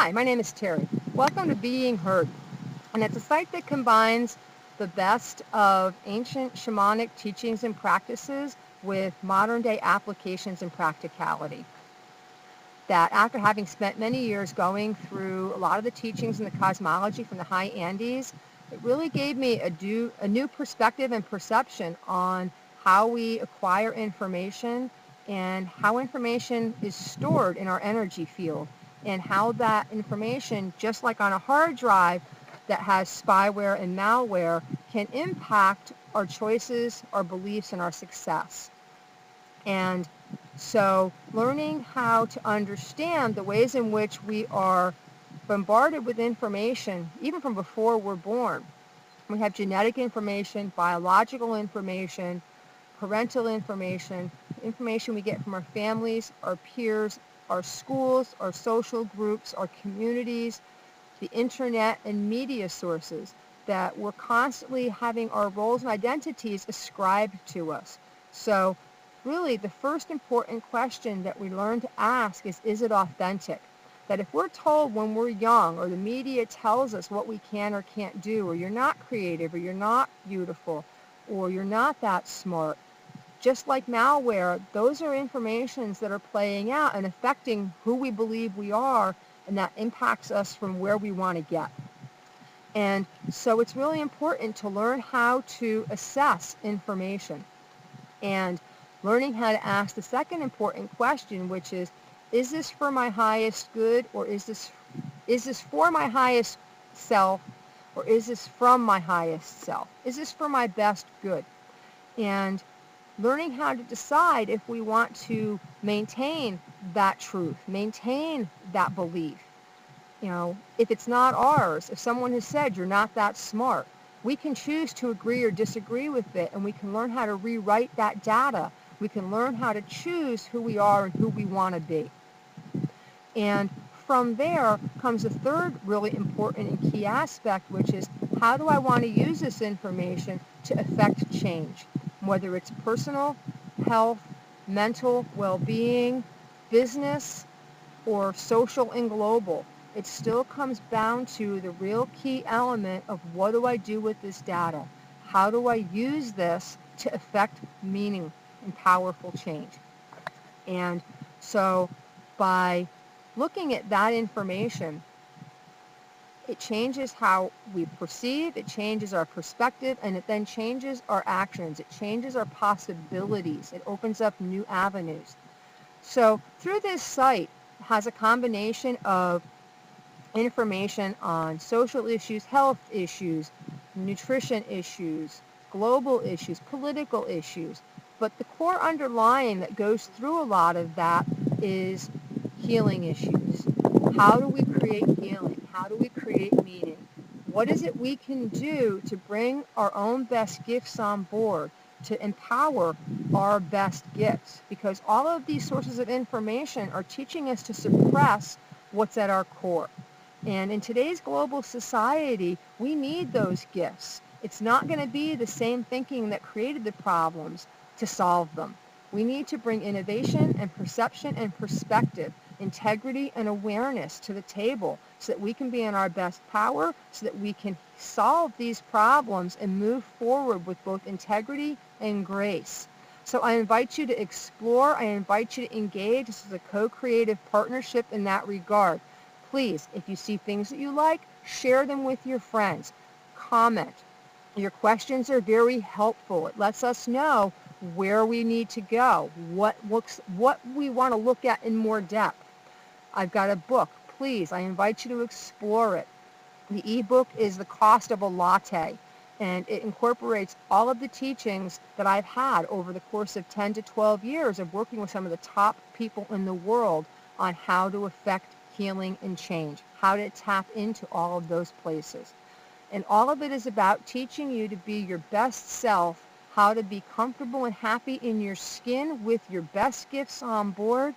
Hi, my name is Terry. Welcome to Being Heard, and it's a site that combines the best of ancient shamanic teachings and practices with modern day applications and practicality. That after having spent many years going through a lot of the teachings in the cosmology from the high Andes, it really gave me a new perspective and perception on how we acquire information and how information is stored in our energy field and how that information, just like on a hard drive that has spyware and malware, can impact our choices, our beliefs, and our success. And so learning how to understand the ways in which we are bombarded with information, even from before we're born. We have genetic information, biological information, parental information, information we get from our families, our peers, our schools, our social groups, our communities, the internet and media sources that we're constantly having our roles and identities ascribed to us. So really the first important question that we learn to ask is it authentic? That if we're told when we're young or the media tells us what we can or can't do, or you're not creative, or you're not beautiful, or you're not that smart, just like malware, those are informations that are playing out and affecting who we believe we are, and that impacts us from where we want to get. And so it's really important to learn how to assess information and learning how to ask the second important question, which is this for my highest good, or is this for my highest self, or is this from my highest self? Is this for my best good? And learning how to decide if we want to maintain that truth, maintain that belief. If it's not ours, if someone has said you're not that smart, we can choose to agree or disagree with it, and we can learn how to rewrite that data. We can learn how to choose who we are and who we want to be. And from there comes a third really important and key aspect, which is how do I want to use this information to affect change, whether it's personal, health, mental well-being, business, or social and global. It still comes down to the real key element of what do I do with this data? How do I use this to affect meaning and powerful change? And so by looking at that information, it changes how we perceive, it changes our perspective, and it then changes our actions. It changes our possibilities. It opens up new avenues. So through this site has a combination of information on social issues, health issues, nutrition issues, global issues, political issues. But the core underlying that goes through a lot of that is healing issues. How do we create healing? How do we create meaning? What is it we can do to bring our own best gifts on board, to empower our best gifts? Because all of these sources of information are teaching us to suppress what's at our core. And in today's global society, we need those gifts. It's not going to be the same thinking that created the problems to solve them. We need to bring innovation and perception and perspective, integrity and awareness to the table so that we can be in our best power, so that we can solve these problems and move forward with both integrity and grace. So I invite you to explore. I invite you to engage. This is a co-creative partnership in that regard. Please, if you see things that you like, share them with your friends. Comment. Your questions are very helpful. It lets us know where we need to go, what we want to look at in more depth. I've got a book. Please, I invite you to explore it. The ebook is The Cost of a Latte, and it incorporates all of the teachings that I've had over the course of 10 to 12 years of working with some of the top people in the world on how to affect healing and change, how to tap into all of those places. And all of it is about teaching you to be your best self, how to be comfortable and happy in your skin with your best gifts on board,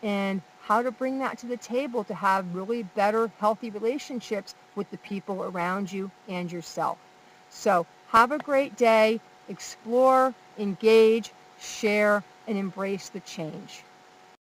and how to bring that to the table to have really better, healthy relationships with the people around you and yourself. So have a great day. Explore, engage, share, and embrace the change.